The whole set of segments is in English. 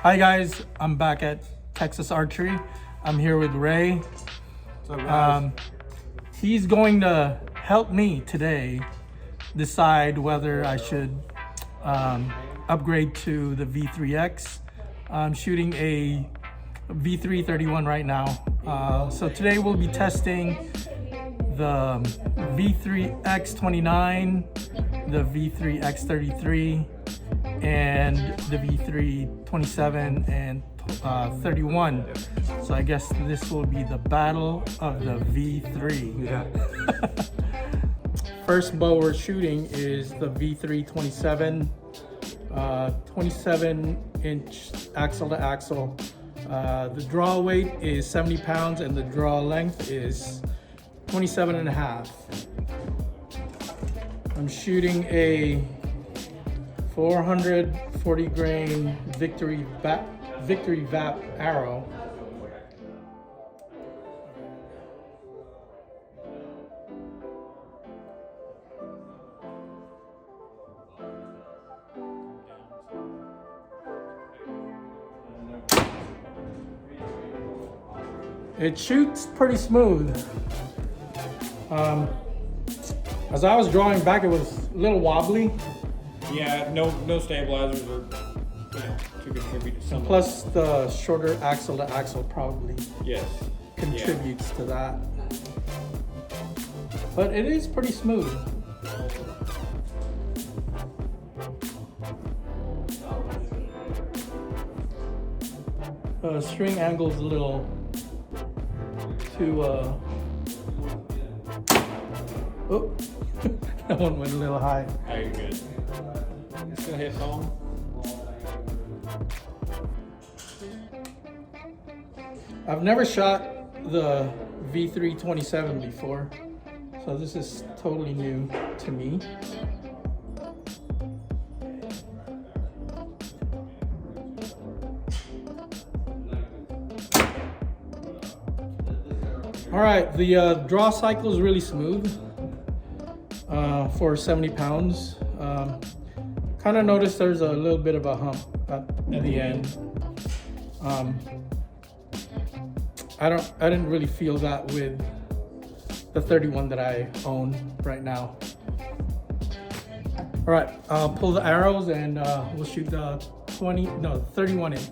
Hi guys, I'm back at Texas Archery. I'm here with Ray. What's up, guys? He's going to help me today decide whether I should upgrade to the V3X. I'm shooting a V331 right now. So today we'll be testing the V3X29, the V3X33, and the V327 and 31. So I guess this will be the battle of the V3. Yeah. First bow we're shooting is the V327, 27-inch axle to axle. The draw weight is 70 pounds and the draw length is 27 and a half. I'm shooting a 440 grain Victory VAP arrow. It shoots pretty smooth. As I was drawing back, it was a little wobbly. Yeah, no stabilizers or to contribute to some. Plus the shorter axle to axle probably Yes. contributes to that. But it is pretty smooth. String angle's a little too oh, that one went a little high. Oh, you're good. It's gonna hit home. I've never shot the V327 before, so this is totally new to me. All right, the draw cycle is really smooth for 70 pounds. Kind of noticed there's a little bit of a hump at the end. I didn't really feel that with the 31 that I own right now. All right, I'll pull the arrows and we'll shoot the 31 inch.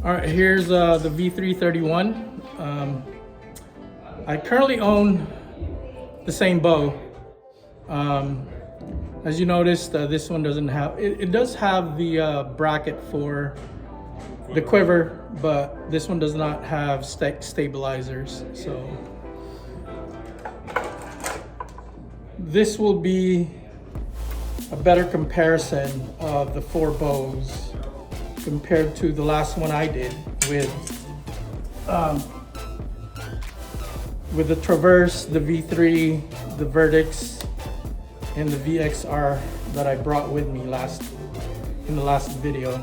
All right, here's the V331. I currently own the same bow. As you noticed, this one doesn't have, it does have the bracket for the quiver, but this one does not have stabilizers. So this will be a better comparison of the four bows compared to the last one I did with the Traverse, the V3, the Vertex, and the VXR that I brought with me in the last video.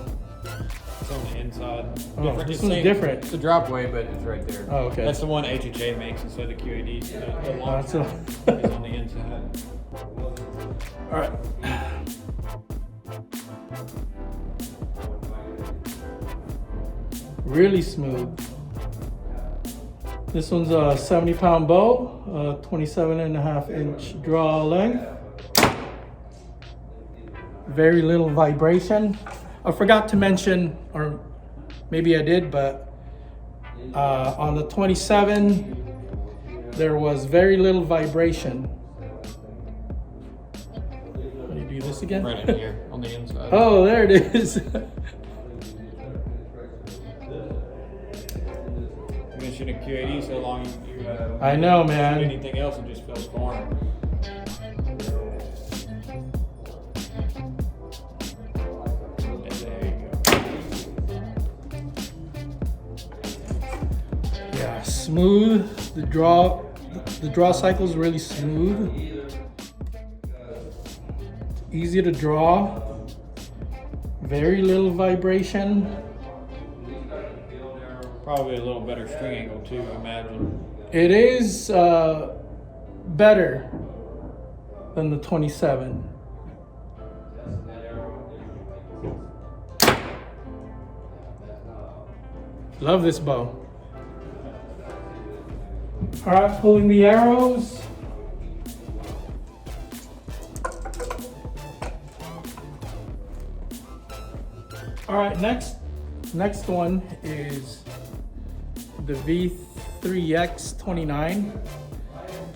It's on the inside. Oh, this It's one's same- different. It's a drop weight, but it's right there. Oh, okay. That's the one HHA makes instead of the QAD. So the long That's a- is on the inside. All right. Really smooth. This one's a 70-pound bow, 27.5-inch draw length. Very little vibration. I forgot to mention, or maybe I did, but on the 27, there was very little vibration. Let me do this again. Right in here on the inside. Oh, there it is. You've been shooting QAD so long, you I know, shoot man. anything else, it just feels foreign. And there you go. Yeah, smooth. The draw cycle is really smooth. Easy to draw. Very little vibration. Probably a little better string angle too, I imagine. It is better than the 27. Love this bow. All right, pulling the arrows. All right, next one is the V3X 29.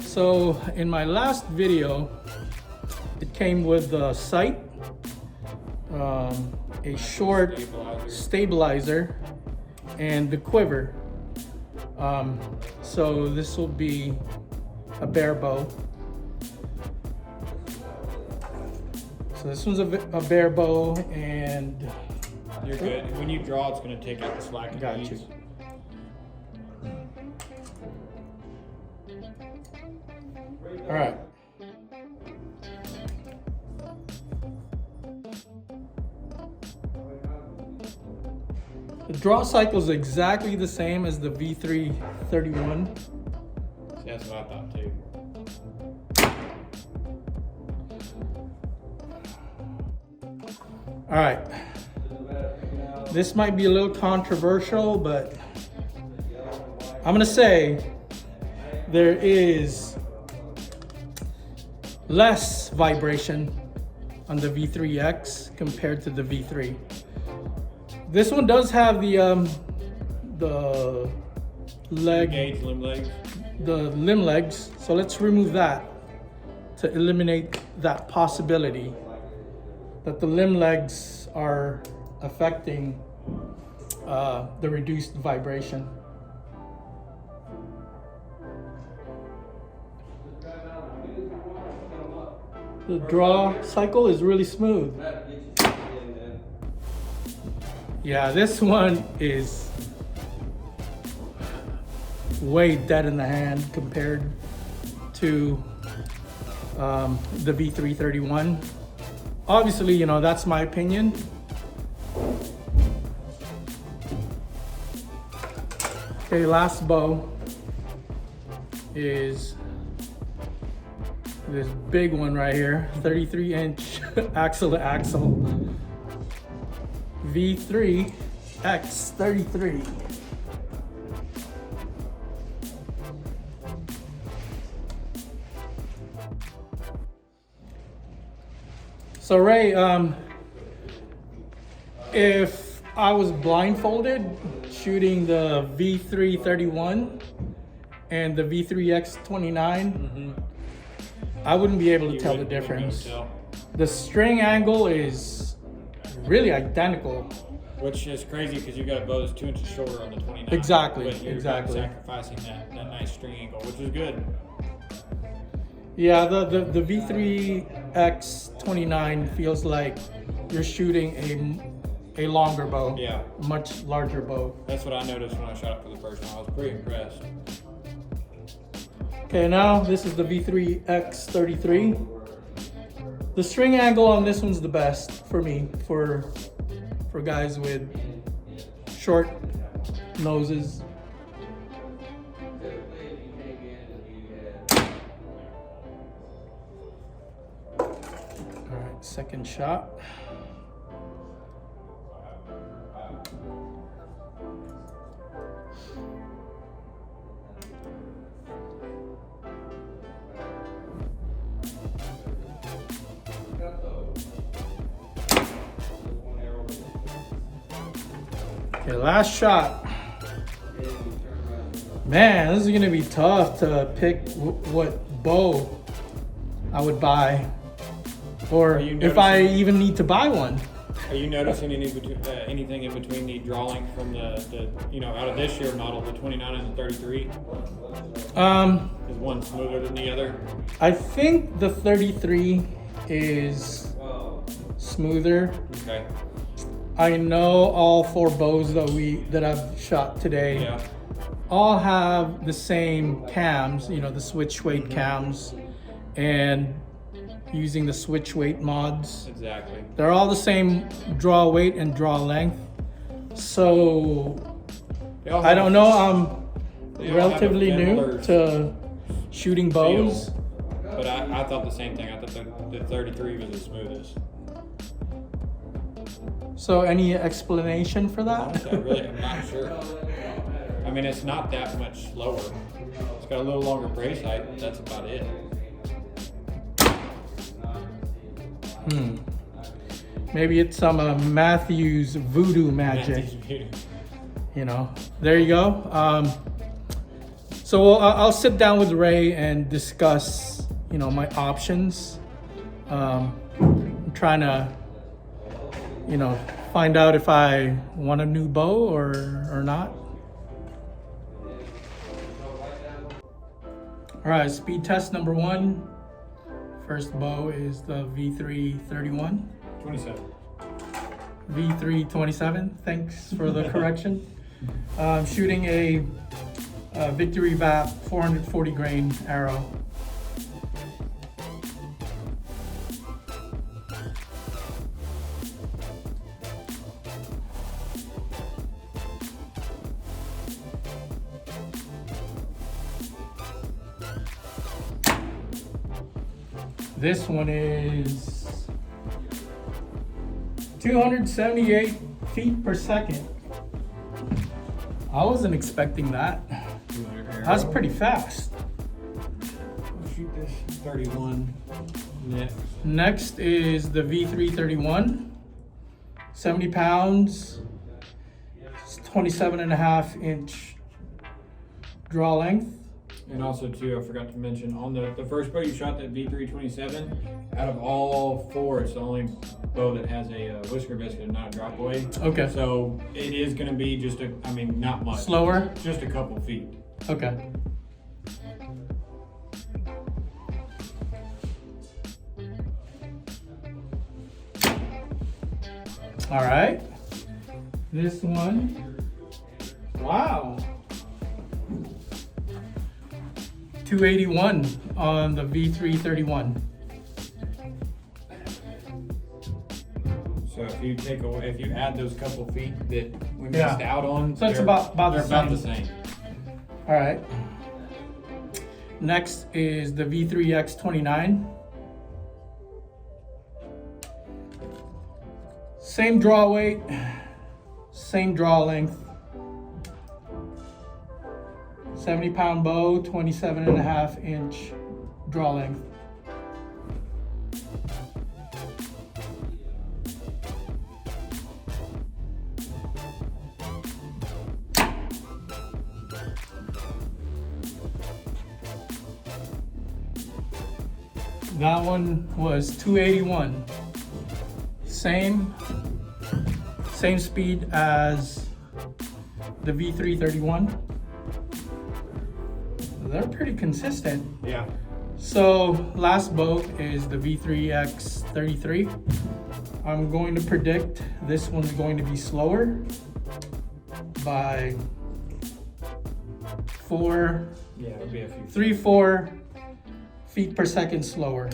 So in my last video, it came with the sight, a short stabilizer, and the quiver. So this will be a bare bow. So this one's a bare bow, and You're good. When you draw, it's going to take out the slack and got beads. you. All right. The draw cycle is exactly the same as the V331. See, that's what I thought too. All right. This might be a little controversial, but I'm gonna say there is less vibration on the V3X compared to the V3. This one does have the leg, Gauge limb legs. the limb legs. So let's remove that to eliminate that possibility that the limb legs are affecting the reduced vibration. The draw cycle is really smooth. Yeah, this one is way dead in the hand compared to the V331. Obviously, you know, that's my opinion. Okay, last bow is this big one right here, 33-inch axle to axle. V3X 33. So Ray, if I was blindfolded shooting the V331 and the V3X 29, I wouldn't be able to tell the difference. The string angle is really identical. Which is crazy because you got a bow that's 2 inches shorter on the 29. Exactly, But you're exactly. sacrificing that nice string angle, which is good. Yeah, the V3X 29 feels like you're shooting a longer bow. Yeah. Much larger bow. That's what I noticed when I shot it for the first time. I was pretty impressed. Okay, now this is the V3X 33. The string angle on this one's the best for me, for guys with short noses. All right, second shot. Okay, last shot. Man, this is gonna be tough to pick what bow I would buy, or if I even need to buy one. Are you noticing anything in between the drawing from the out of this year model, the 29 and the 33? Is one smoother than the other? I think the 33 is smoother. Okay. I know all 4 bows that I've shot today Yeah. all have the same cams, you know, the switch weight cams, and using the switch weight mods. Exactly. They're all the same draw weight and draw length. So They all I have- don't know, I'm they all have a relatively new similar to shooting bows. feel, but I thought the same thing. I thought the 33 was the smoothest. So any explanation for that? Honestly, I'm not sure. I mean, it's not that much slower. It's got a little longer brace height. That's about it. Maybe it's some Mathews voodoo magic. You know, there you go. So I'll sit down with Ray and discuss, you know, my options. I'm trying to, you know, find out if I want a new bow or not. All right, speed test number 1. First bow is the V331. 27. V327, thanks for the correction. I'm shooting a Victory VAP 440 grain arrow. This one is 278 feet per second. I wasn't expecting that. That's pretty fast. I'll shoot this 31 next. Next is the V331, 70 pounds, 27.5 inch draw length. And also too, I forgot to mention, on the first bow you shot, that V327, out of all 4, it's the only bow that has a whisker biscuit and not a drop away. Okay. So it is going to be just not much. Slower? Just a couple feet. Okay. All right. This one, wow. 281 on the V331. So if you add those couple feet that we missed Yeah. out on, So it's they're about the same. All right. Next is the V3X 29. Same draw weight, same draw length. 70 pound bow, 27.5 inch draw length. That one was 281. Same speed as the V331. They're pretty consistent. Yeah. So last bow is the V3X 33. I'm going to predict this one's going to be slower by 4, Yeah, it'll be a few. 3-4 feet per second slower.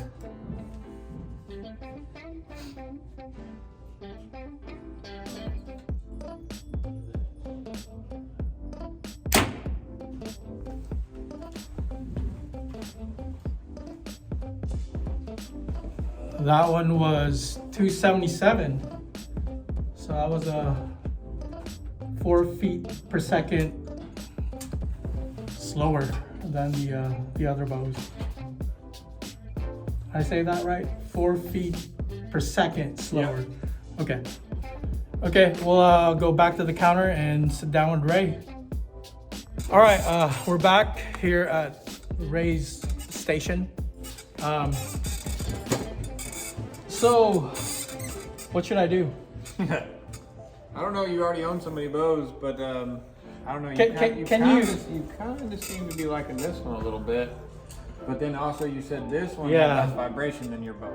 That one was 277. So that was a 4 feet per second slower than the other bows. I say that right? 4 feet per second slower. Yeah. Okay. Okay, we'll go back to the counter and sit down with Ray. All right, we're back here at Ray's station. So, what should I do? I don't know. You already own so many bows, but I don't know. Can you kind of seem to be liking this one a little bit, but then also you said this one has less vibration than your bow.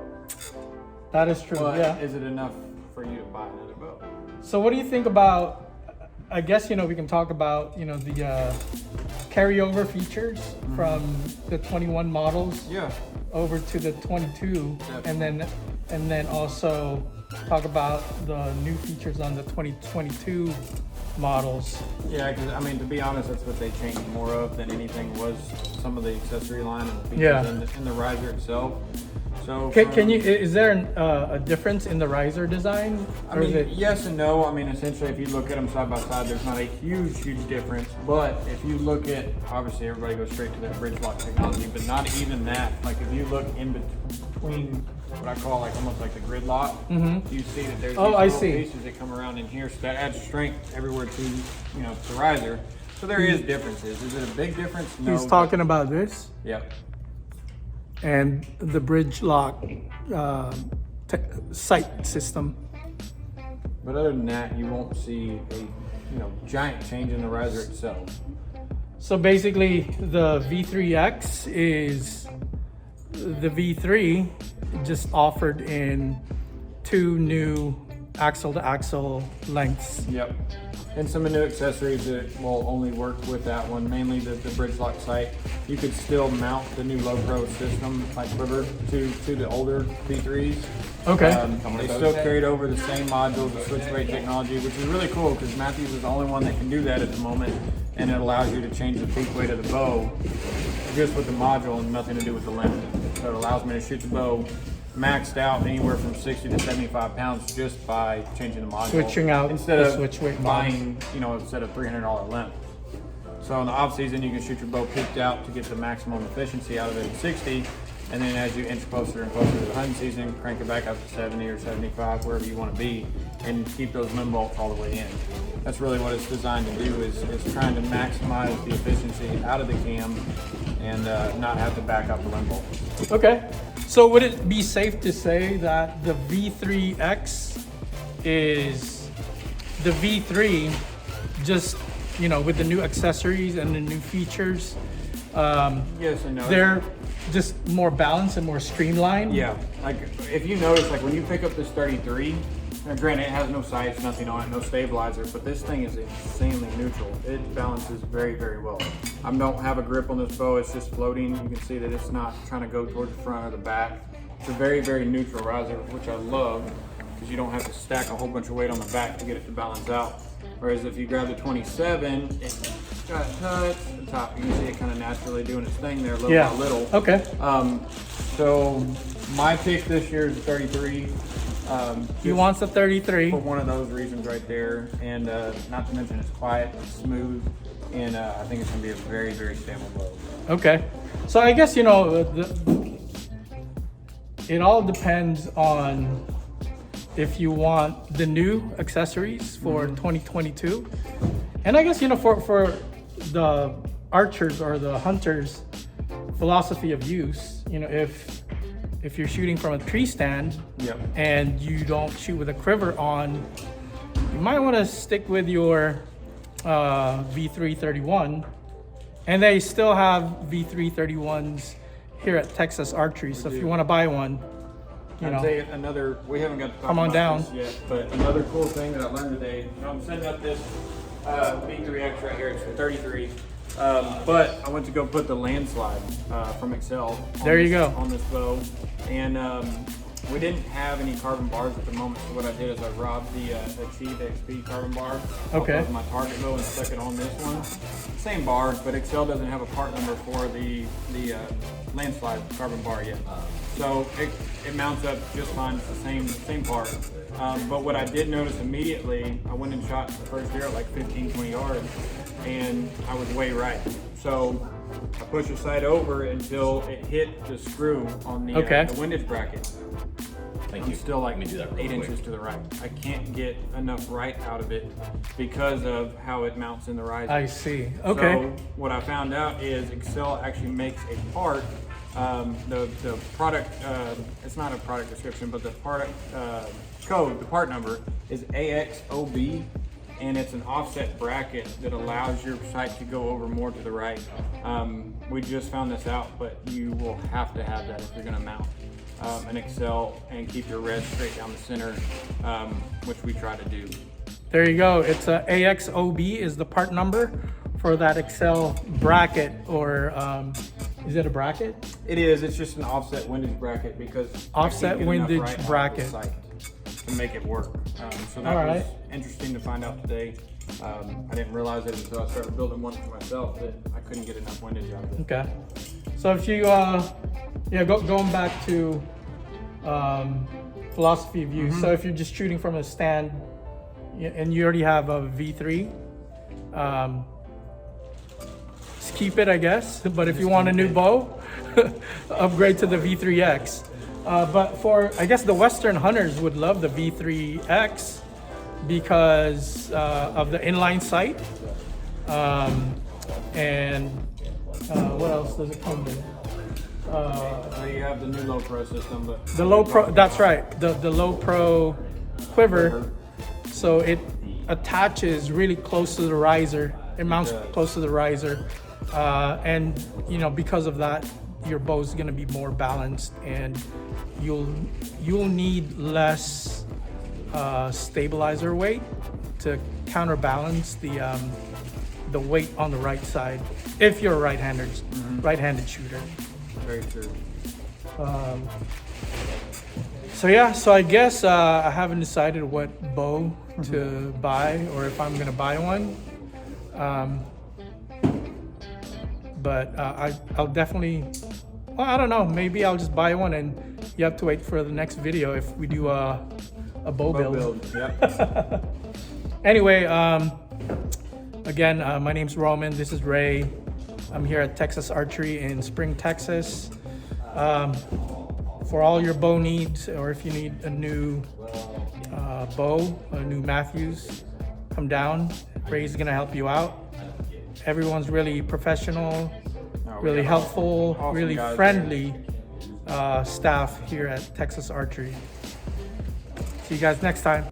That is true. But yeah. is it enough for you to buy another bow? So, what do you think about? I guess we can talk about the carryover features from the 21 models over to the 22, and then also talk about the new features on the 2022 models. Yeah, because I mean, to be honest, that's what they changed more of than anything was some of the accessory line and the features in the riser itself. So Can you, is there a difference in the riser design? I mean, yes and no. I mean, essentially, if you look at them side by side, there's not a huge difference. But if you look at, obviously, everybody goes straight to that bridge lock technology, but not even that. Like, if you look in between what I call like almost like the grid lock, you see that there's these little pieces that come around in here, so that adds strength everywhere to the riser. So there is differences. Is it a big difference? No. He's talking about this. Yep. And the bridge lock sight system. But other than that, you won't see a giant change in the riser itself. So basically, the V3X is the V3 just offered in 2 new axle-to-axle lengths. Yep. And some new accessories that will only work with that one, mainly the bridge lock sight. You could still mount the new low pro system like Quiver to the older V3s. Okay. They still carried over the same modules, the switch weight technology, which is really cool because Mathews is the only one that can do that at the moment, and it allows you to change the peak weight of the bow just with the module and nothing to do with the length. So it allows me to shoot the bow maxed out anywhere from 60 to 75 pounds just by changing the module. Switching out instead the of switch weight buying, instead of $300 length. So in the off season, you can shoot your bow peaked out to get the maximum efficiency out of it at 60. And then as you inch closer and closer to the hunting season, crank it back up to 70 or 75, wherever you want to be, and keep those limb bolts all the way in. That's really what it's designed to do, is trying to maximize the efficiency out of the cam and not have to back up the limb bolt. Okay. So would it be safe to say that the V3X is the V3 just, with the new accessories and the new features? Yes and no. They're just more balanced and more streamlined? Yeah, like if you notice, like when you pick up this 33, now granted it has no sights, nothing on it, no stabilizer, but this thing is insanely neutral. It balances very, very well. I don't have a grip on this bow, it's just floating. You can see that it's not trying to go towards the front or the back. It's a very, very neutral riser, which I love, because you don't have to stack a whole bunch of weight on the back to get it to balance out. Whereas if you grab the 27, it's got a touch at the top. You can see it kind of naturally doing its thing there, little by little. Okay. So my pick this year is 33. He wants a 33. For one of those reasons right there, and not to mention it's quiet, it's smooth, and I think it's going to be a very, very stable bow. Okay. So I guess, it all depends on if you want the new accessories for 2022. And I guess, for the archers or the hunters' philosophy of use, if you're shooting from a tree stand and you don't shoot with a quiver on, you might want to stick with your V331. And they still have V331s here at Texas Archery. So if you want to buy one, I'd say another, we haven't got to talk come on about down this yet, but another cool thing that I learned today, I'm setting up this V3X right here, it's for 33. But I went to go put the landslide from Excel on this bow, and we didn't have any carbon bars at the moment. So what I did is I robbed the Achieve XP carbon bar off of my target bow and stuck it on this one. Same bar, but Excel doesn't have a part number for the landslide carbon bar yet. So it mounts up just fine. It's the same part. But what I did notice immediately, I went and shot the first deer at like 15, 20 yards, and I was way right. So I pushed the sight over until it hit the screw on the windage bracket. I'm still like 8 inches to the right. I can't get enough right out of it because of how it mounts in the riser. I see. Okay. So what I found out is Excel actually makes a part. The product, it's not a product description, but the product code, the part number is AXOB, and it's an offset bracket that allows your sight to go over more to the right. We just found this out, but you will have to have that if you're going to mount an Excel and keep your red straight down the center, which we try to do. There you go. It's a AXOB is the part number for that Excel bracket, or is it a bracket? It is. It's just an offset windage bracket because offset windage bracket to make it work. So that was interesting to find out today. I didn't realize it until I started building one for myself that I couldn't get enough windage out of it. Okay. So if you, going back to philosophy of use. So if you're just shooting from a stand and you already have a V3, just keep it, I guess. But if you want a new bow, upgrade to the V3X. But for, I guess the Western hunters would love the V3X because of the inline sight. And what else does it come with? You have the new low pro system, but The low pro, that's right, the low pro quiver. So it attaches really close to the riser. It mounts close to the riser. And you know, because of that, your bow is going to be more balanced, and you'll need less stabilizer weight to counterbalance the weight on the right side if you're a right-handed shooter. very true. So yeah, so I guess I haven't decided what bow to buy or if I'm gonna buy one. But I'll definitely, well, I don't know, maybe I'll just buy one and you have to wait for the next video if we do a bow build. Yep. Anyway, again, my name's Roman, this is Ray. I'm here at Texas Archery in Spring, Texas. For all your bow needs, or if you need a new bow, a new Mathews, come down. Ray's gonna help you out. Everyone's really professional, really helpful, awesome really guys friendly staff here at Texas Archery. See you guys next time.